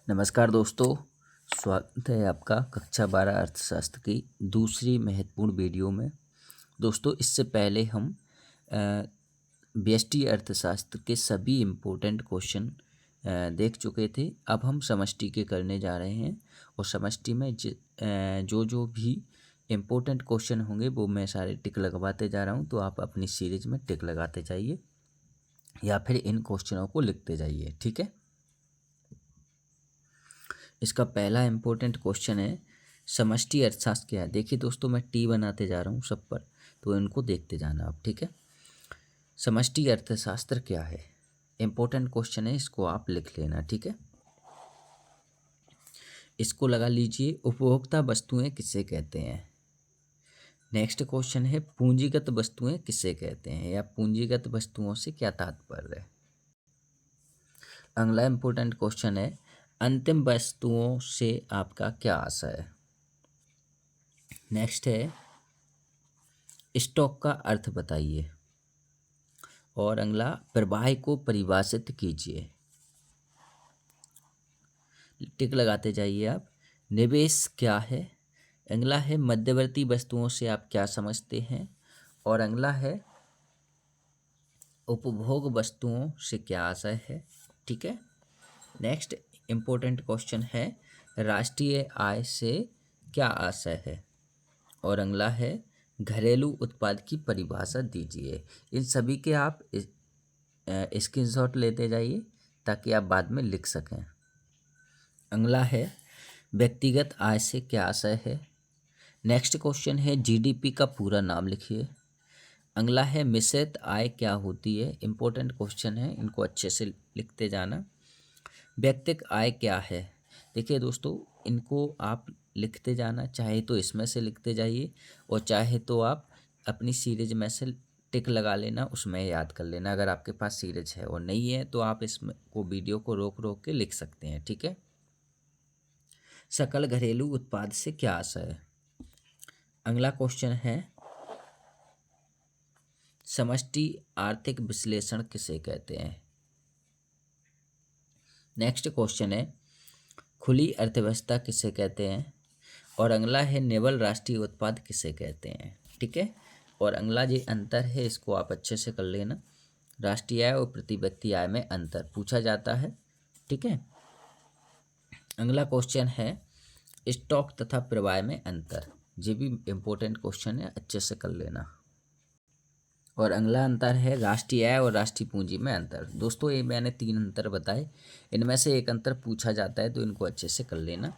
नमस्कार दोस्तों, स्वागत है आपका कक्षा 12 अर्थशास्त्र की दूसरी महत्वपूर्ण वीडियो में। दोस्तों, इससे पहले हम व्यष्टि अर्थशास्त्र के सभी इम्पोर्टेंट क्वेश्चन देख चुके थे। अब हम समष्टि के करने जा रहे हैं और समष्टि में जो जो भी इम्पोर्टेंट क्वेश्चन होंगे वो मैं सारे टिक लगवाते जा रहा हूँ। तो आप अपनी सीरीज में टिक लगाते जाइए या फिर इन क्वेश्चनों को लिखते जाइए, ठीक है। इसका पहला इम्पोर्टेंट क्वेश्चन है, समष्टि अर्थशास्त्र क्या है। देखिए दोस्तों, मैं टी बनाते जा रहा हूँ सब पर, तो इनको देखते जाना आप, ठीक है। समष्टि अर्थशास्त्र क्या है, इम्पोर्टेंट क्वेश्चन है, इसको आप लिख लेना, ठीक है। इसको लगा लीजिए, उपभोक्ता वस्तुएं किसे कहते हैं। नेक्स्ट क्वेश्चन है, पूंजीगत वस्तुएं किसे कहते हैं या पूंजीगत वस्तुओं से क्या तात्पर्य है। अगला इम्पोर्टेंट क्वेश्चन है, अंतिम वस्तुओं से आपका क्या आशय है। नेक्स्ट है, स्टॉक का अर्थ बताइए। और अगला, प्रवाह को परिभाषित कीजिए। टिक लगाते जाइए आप। निवेश क्या है। अगला है, मध्यवर्ती वस्तुओं से आप क्या समझते हैं। और अगला है, उपभोग वस्तुओं से क्या आशय है, ठीक है। नेक्स्ट इम्पोर्टेंट क्वेश्चन है, राष्ट्रीय आय से क्या आशय है। और अगला है, घरेलू उत्पाद की परिभाषा दीजिए। इन सभी के आप स्क्रीनशॉट लेते जाइए ताकि आप बाद में लिख सकें। अगला है, व्यक्तिगत आय से क्या आशय है। नेक्स्ट क्वेश्चन है, जीडीपी का पूरा नाम लिखिए। अगला है, मिश्रित आय क्या होती है। इंपॉर्टेंट क्वेश्चन है, इनको अच्छे से लिखते जाना। व्यक्तिगत आय क्या है। देखिए दोस्तों, इनको आप लिखते जाना, चाहे तो इसमें से लिखते जाइए और चाहे तो आप अपनी सीरीज में से टिक लगा लेना, उसमें याद कर लेना। अगर आपके पास सीरीज है और नहीं है तो आप इसमें को वीडियो को रोक रोक के लिख सकते हैं, ठीक है। सकल घरेलू उत्पाद से क्या आशय है। अगला क्वेश्चन है, समष्टि आर्थिक विश्लेषण किसे कहते हैं। नेक्स्ट क्वेश्चन है, खुली अर्थव्यवस्था किसे कहते हैं। और अगला है, निवल राष्ट्रीय उत्पाद किसे कहते हैं, ठीक है। और अगला जो अंतर है इसको आप अच्छे से कर लेना। राष्ट्रीय आय और प्रति व्यक्ति आय में अंतर पूछा जाता है, ठीक है। अगला क्वेश्चन है, स्टॉक तथा प्रवाह में अंतर। ये भी इम्पोर्टेंट क्वेश्चन है, अच्छे से कर लेना। और अगला अंतर है, राष्ट्रीय आय और राष्ट्रीय पूंजी में अंतर। दोस्तों, ये मैंने 3 अंतर बताए, इनमें से एक अंतर पूछा जाता है तो इनको अच्छे से कर लेना।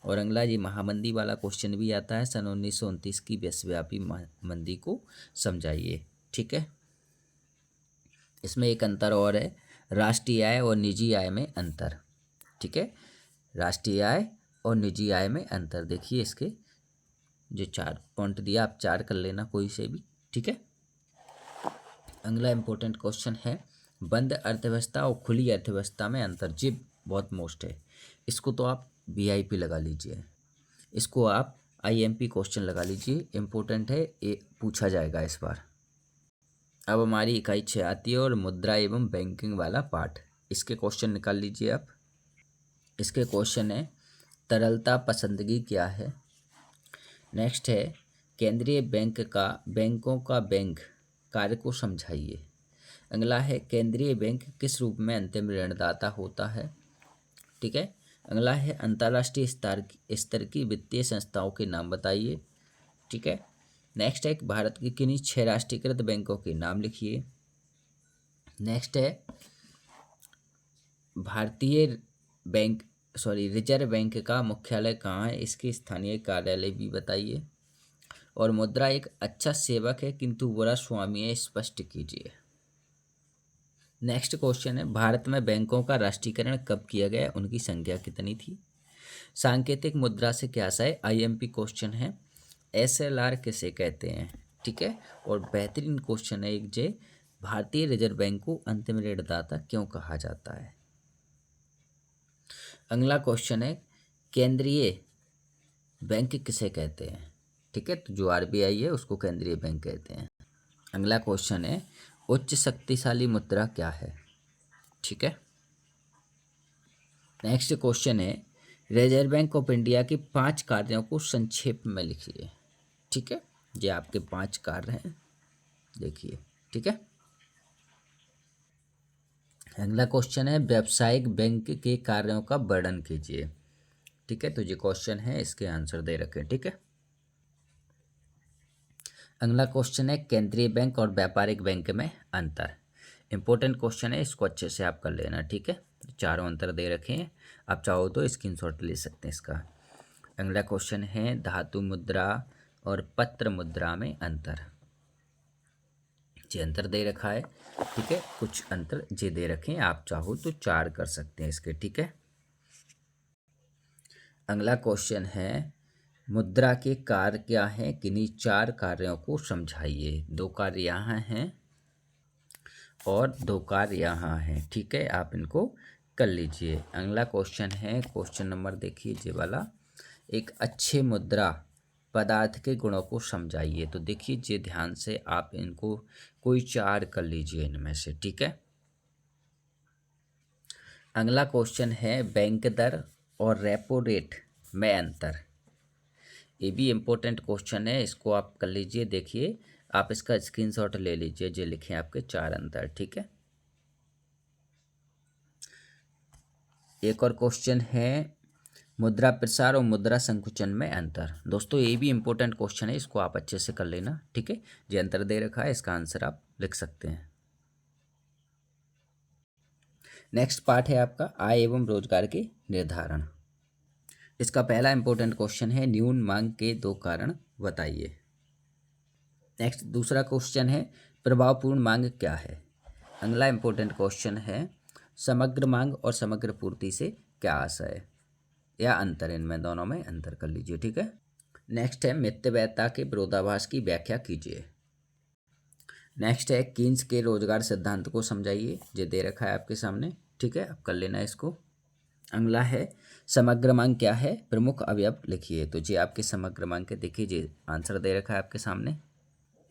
और अगला ये महामंदी वाला क्वेश्चन भी आता है, सन 1929 की विश्वव्यापी मंदी को समझाइए, ठीक है। इसमें एक अंतर और है, राष्ट्रीय आय और निजी आय में अंतर, ठीक है। राष्ट्रीय आय और निजी आय में अंतर। देखिए इसके जो 4 पॉइंट दिया, आप 4 कर लेना कोई से भी, ठीक है। अगला इम्पोर्टेंट क्वेश्चन है, बंद अर्थव्यवस्था और खुली अर्थव्यवस्था में अंतर। जी बहुत मोस्ट है, इसको तो आप वीआईपी लगा लीजिए, इसको आप आईएमपी क्वेश्चन लगा लीजिए, इम्पोर्टेंट है, ये पूछा जाएगा इस बार। अब हमारी इकाई 6 आती है और मुद्रा एवं बैंकिंग वाला पार्ट। इसके क्वेश्चन निकाल लीजिए आप। इसके क्वेश्चन है, तरलता पसंदगी क्या है। नेक्स्ट है, केंद्रीय बैंक का बैंकों का बैंक कार्य को समझाइए। अगला है, केंद्रीय बैंक किस रूप में अंतिम ऋणदाता होता है, ठीक है। अगला है, अंतर्राष्ट्रीय स्तर की वित्तीय संस्थाओं के नाम बताइए, ठीक है। नेक्स्ट है, भारत की किन्हीं 6 राष्ट्रीयकृत बैंकों के नाम लिखिए। नेक्स्ट है, भारतीय बैंक रिजर्व बैंक का मुख्यालय कहाँ है, इसके स्थानीय कार्यालय भी बताइए। और मुद्रा एक अच्छा सेवक है किंतु बुरा स्वामी है, स्पष्ट कीजिए। नेक्स्ट क्वेश्चन है, भारत में बैंकों का राष्ट्रीयकरण कब किया गया, उनकी संख्या कितनी थी। सांकेतिक मुद्रा से क्या आशय, आईएमपी क्वेश्चन है। एसएलआर किसे कहते हैं, ठीक है। और बेहतरीन क्वेश्चन है एक जे, भारतीय रिजर्व बैंक को अंतिम ऋणदाता क्यों कहा जाता है। अगला क्वेश्चन है, केंद्रीय बैंक किसे कहते हैं, ठीक है। तो जो आरबीआई है उसको केंद्रीय बैंक कहते हैं। अगला क्वेश्चन है, उच्च शक्तिशाली मुद्रा क्या है, ठीक है। नेक्स्ट क्वेश्चन है, रिजर्व बैंक ऑफ इंडिया के 5 कार्यों को संक्षेप में लिखिए। ठीक है, ये आपके 5 कार्य हैं, देखिए। ठीक है, अगला क्वेश्चन है, व्यावसायिक बैंक के कार्यों का वर्णन कीजिए। ठीक है, तो ये क्वेश्चन है, इसके आंसर दे रखे। ठीक है, अगला क्वेश्चन है, केंद्रीय बैंक और व्यापारिक बैंक में अंतर। इंपॉर्टेंट क्वेश्चन है, इसको अच्छे से आप कर लेना। ठीक है, चारों अंतर दे रखे हैं, आप चाहो तो स्क्रीनशॉट ले सकते हैं इसका। अगला क्वेश्चन है, धातु मुद्रा और पत्र मुद्रा में अंतर। ये अंतर दे रखा है। ठीक है, कुछ अंतर ये दे रखे हैं, आप चाहो तो 4 कर सकते हैं इसके। ठीक है, अगला क्वेश्चन है, मुद्रा के कार्य क्या हैं, किन्हीं 4 कार्यों को समझाइए। 2 कार्य यहाँ हैं और 2 कार्य यहाँ हैं। ठीक है, आप इनको कर लीजिए। अगला क्वेश्चन है, क्वेश्चन नंबर देखिए ये वाला, एक अच्छे मुद्रा पदार्थ के गुणों को समझाइए। तो देखिए ये ध्यान से आप इनको कोई 4 कर लीजिए इनमें से। ठीक है, अगला क्वेश्चन है, बैंक दर और रेपो रेट में अंतर। ये भी इम्पोर्टेंट क्वेश्चन है, इसको आप कर लीजिए। देखिए, आप इसका स्क्रीनशॉट ले लीजिए, जो लिखे हैं आपके 4 अंतर। ठीक है, एक और क्वेश्चन है, मुद्रा प्रसार और मुद्रा संकुचन में अंतर। दोस्तों ये भी इम्पोर्टेंट क्वेश्चन है, इसको आप अच्छे से कर लेना। ठीक है, जो अंतर दे रखा है, इसका आंसर आप लिख सकते हैं। नेक्स्ट पार्ट है आपका, आय एवं रोजगार के निर्धारण। इसका पहला इंपॉर्टेंट क्वेश्चन है, न्यून मांग के 2 कारण बताइए। नेक्स्ट दूसरा क्वेश्चन है, प्रभावपूर्ण मांग क्या है। अगला इंपॉर्टेंट क्वेश्चन है, समग्र मांग और समग्र पूर्ति से क्या आशय है या अंतर, इनमें दोनों में अंतर कर लीजिए। ठीक है, नेक्स्ट है, मितव्ययिता के विरोधाभास की व्याख्या कीजिए। नेक्स्ट है, कीन्स के रोजगार सिद्धांत को समझाइए। ये दे रखा है आपके सामने। ठीक है, आप कर लेना इसको। अगला है, समग्र मांग क्या है, प्रमुख अवयव लिखिए। तो ये आपके समग्र मांग के देखिए, ये आंसर दे रखा है आपके सामने।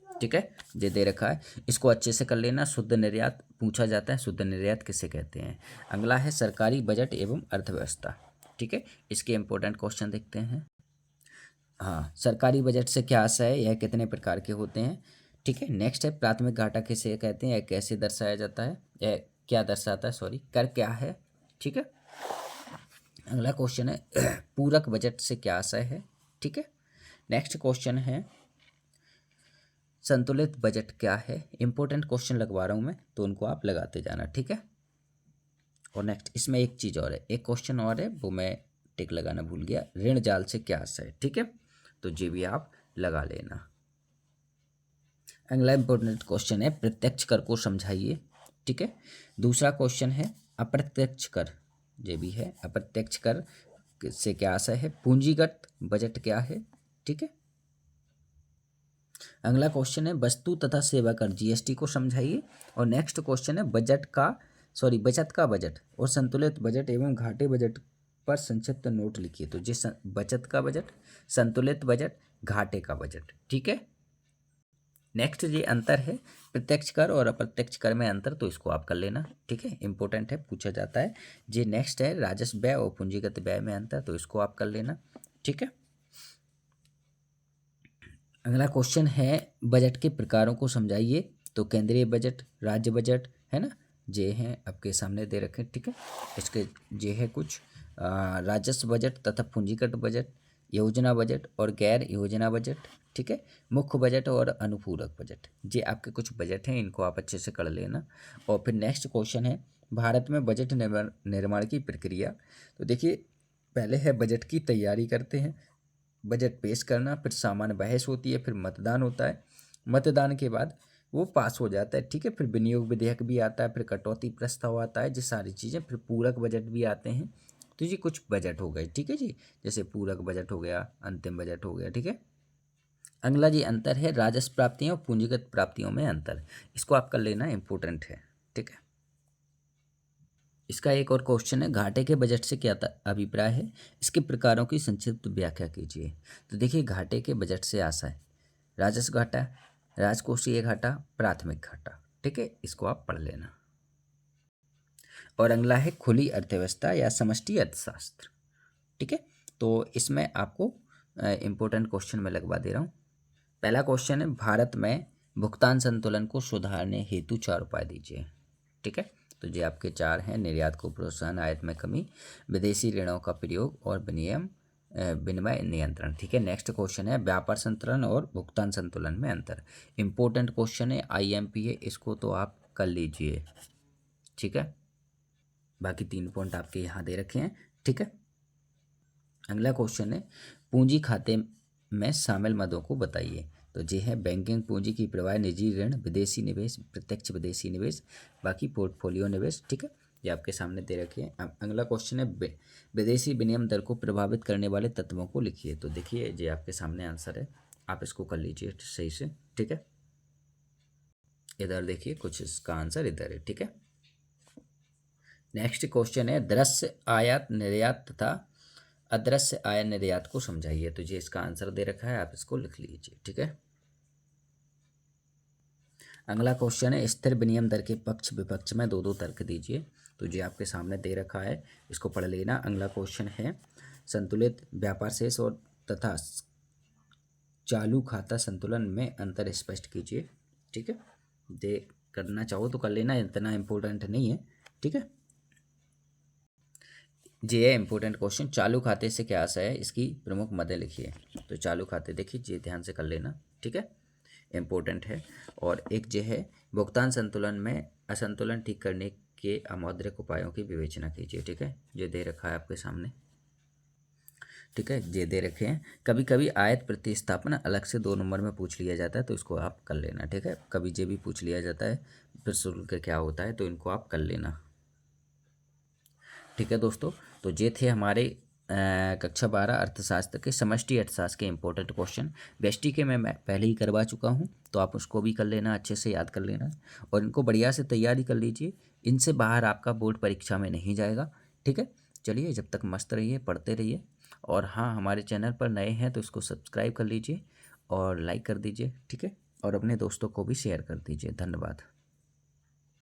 ठीक है, ये दे रखा है, इसको अच्छे से कर लेना। शुद्ध निर्यात पूछा जाता है, शुद्ध निर्यात किसे कहते हैं। अगला है, सरकारी बजट एवं अर्थव्यवस्था। ठीक है, इसके इंपॉर्टेंट क्वेश्चन देखते हैं। हाँ, सरकारी बजट से क्या आशय है, यह कितने प्रकार के होते हैं। ठीक है, नेक्स्ट है, प्राथमिक घाटा किसे कहते हैं, यह कैसे दर्शाया जाता है, यह क्या दर्शाता है, सॉरी, कर क्या है। ठीक है, अगला क्वेश्चन है, पूरक बजट से क्या आशय है। ठीक है, नेक्स्ट क्वेश्चन है, संतुलित बजट क्या है। इंपॉर्टेंट क्वेश्चन लगवा रहा हूँ मैं, तो उनको आप लगाते जाना। ठीक है, और नेक्स्ट इसमें एक चीज़ और है, एक क्वेश्चन और है, वो मैं टिक लगाना भूल गया, ऋण जाल से क्या आशय है। ठीक है, तो ये भी आप लगा लेना। अगला इंपॉर्टेंट क्वेश्चन है, प्रत्यक्ष कर को समझाइए। ठीक है, दूसरा क्वेश्चन है, अप्रत्यक्ष कर, ये भी है, अप्रत्यक्ष कर से क्या आशय है। पूंजीगत बजट क्या है। ठीक है, अगला क्वेश्चन है, वस्तु तथा सेवा कर जीएसटी को समझाइए। और नेक्स्ट क्वेश्चन है, बचत का बजट और संतुलित बजट एवं घाटे बजट पर संक्षिप्त नोट लिखिए। तो जी बचत का बजट, संतुलित बजट, घाटे का बजट। ठीक है, नेक्स्ट ये अंतर है, प्रत्यक्ष कर और अप्रत्यक्ष कर में अंतर, तो इसको आप कर लेना। ठीक है, इंपॉर्टेंट है, पूछा जाता है। ये नेक्स्ट है, राजस्व व्यय और पूंजीगत व्यय में अंतर, तो इसको आप कर लेना। ठीक है, अगला क्वेश्चन है, बजट के प्रकारों को समझाइए। तो केंद्रीय बजट, राज्य बजट, है ना, ये हैं आपके सामने दे रखे। ठीक है, इसके ये है कुछ, राजस्व बजट तथा पूंजीगत बजट, योजना बजट और गैर योजना बजट। ठीक है, मुख्य बजट और अनुपूरक बजट, ये आपके कुछ बजट हैं, इनको आप अच्छे से कर लेना। और फिर नेक्स्ट क्वेश्चन है, भारत में बजट निर्माण की प्रक्रिया। तो देखिए, पहले है बजट की तैयारी करते हैं, बजट पेश करना, फिर सामान्य बहस होती है, फिर मतदान होता है, मतदान के बाद वो पास हो जाता है। ठीक है, फिर विनियोग विधेयक भी आता है, फिर कटौती प्रस्ताव आता है, ये सारी चीज़ें, फिर पूरक बजट भी आते हैं। तो ये कुछ बजट हो गए। ठीक है जी, जैसे पूरक बजट हो गया, अंतिम बजट हो गया। ठीक है, अगला जी अंतर है, राजस्व प्राप्तियों और पूंजीगत प्राप्तियों में अंतर, इसको आप कर लेना, इंपॉर्टेंट है। ठीक है, इसका एक और क्वेश्चन है, घाटे के बजट से क्या अभिप्राय है, इसके प्रकारों की संक्षिप्त व्याख्या कीजिए। तो देखिए, घाटे के बजट से आशय राजस्व घाटा, राजकोषीय घाटा, प्राथमिक घाटा। ठीक है, इसको आप पढ़ लेना। और अगला है खुली अर्थव्यवस्था या समष्टि अर्थशास्त्र। ठीक है, तो इसमें आपको इम्पोर्टेंट क्वेश्चन में लगवा दे रहा हूँ। पहला क्वेश्चन है, भारत में भुगतान संतुलन को सुधारने हेतु 4 उपाय दीजिए। ठीक है, तो ये आपके 4 हैं, निर्यात को प्रोत्साहन, आयात में कमी, विदेशी ऋणों का प्रयोग और विनिमय नियंत्रण। ठीक है, नेक्स्ट क्वेश्चन है, व्यापार संतुलन और भुगतान संतुलन में अंतर। इंपॉर्टेंट क्वेश्चन है, IMP है, इसको तो आप कर लीजिए। ठीक है, बाकी 3 पॉइंट आपके यहाँ दे रखे हैं। ठीक है, अगला क्वेश्चन है, पूंजी खाते में शामिल मदों को बताइए। तो ये है बैंकिंग पूंजी की प्रवाह, निजी ऋण, विदेशी निवेश, प्रत्यक्ष विदेशी निवेश, बाकी पोर्टफोलियो निवेश। ठीक है, ये आपके सामने दे रखे हैं। अब अगला क्वेश्चन है, विदेशी विनिमय दर को प्रभावित करने वाले तत्वों को लिखिए। तो देखिए ये आपके सामने आंसर है, आप इसको कर लीजिए सही से। ठीक है, इधर देखिए कुछ इसका आंसर इधर है। ठीक है, नेक्स्ट क्वेश्चन है, दृश्य आयात निर्यात तथा अदृश्य आय निर्यात को समझाइए। तो ये इसका आंसर दे रखा है, आप इसको लिख लीजिए। ठीक है, अगला क्वेश्चन है, स्थिर विनिमय दर के पक्ष विपक्ष में 2-2 तर्क दीजिए। तो ये आपके सामने दे रखा है, इसको पढ़ लेना। अगला क्वेश्चन है, संतुलित व्यापार शेष और तथा चालू खाता संतुलन में अंतर स्पष्ट कीजिए। ठीक है, दे करना चाहो तो कर लेना, इतना इम्पोर्टेंट नहीं है। ठीक है, ये है इम्पोर्टेंट क्वेश्चन, चालू खाते से क्या आशय है, इसकी प्रमुख मदें लिखिए। तो चालू खाते देखिए, ये ध्यान से कर लेना। ठीक है, इम्पोर्टेंट है। और एक जो है, भुगतान संतुलन में असंतुलन ठीक करने के अमौद्रिक उपायों की विवेचना कीजिए। ठीक है, ये दे रखा है आपके सामने। ठीक है, ये दे रखे हैं। कभी कभी आयत प्रतिस्थापन अलग से 2 नंबर में पूछ लिया जाता है, तो इसको आप कर लेना। ठीक है, कभी ये भी पूछ लिया जाता है, प्रशुल्क क्या होता है, तो इनको आप कर लेना। ठीक है दोस्तों, तो ये थे हमारे कक्षा 12 अर्थशास्त्र के समष्टि अर्थशास्त्र के इंपॉर्टेंट क्वेश्चन। व्यष्टि के मैं पहले ही करवा चुका हूँ, तो आप उसको भी कर लेना, अच्छे से याद कर लेना और इनको बढ़िया से तैयारी कर लीजिए। इनसे बाहर आपका बोर्ड परीक्षा में नहीं जाएगा। ठीक है, चलिए जब तक मस्त रहिए, पढ़ते रहिए। और हाँ, हमारे चैनल पर नए हैं तो इसको सब्सक्राइब कर लीजिए और लाइक कर दीजिए। ठीक है, और अपने दोस्तों को भी शेयर कर दीजिए। धन्यवाद।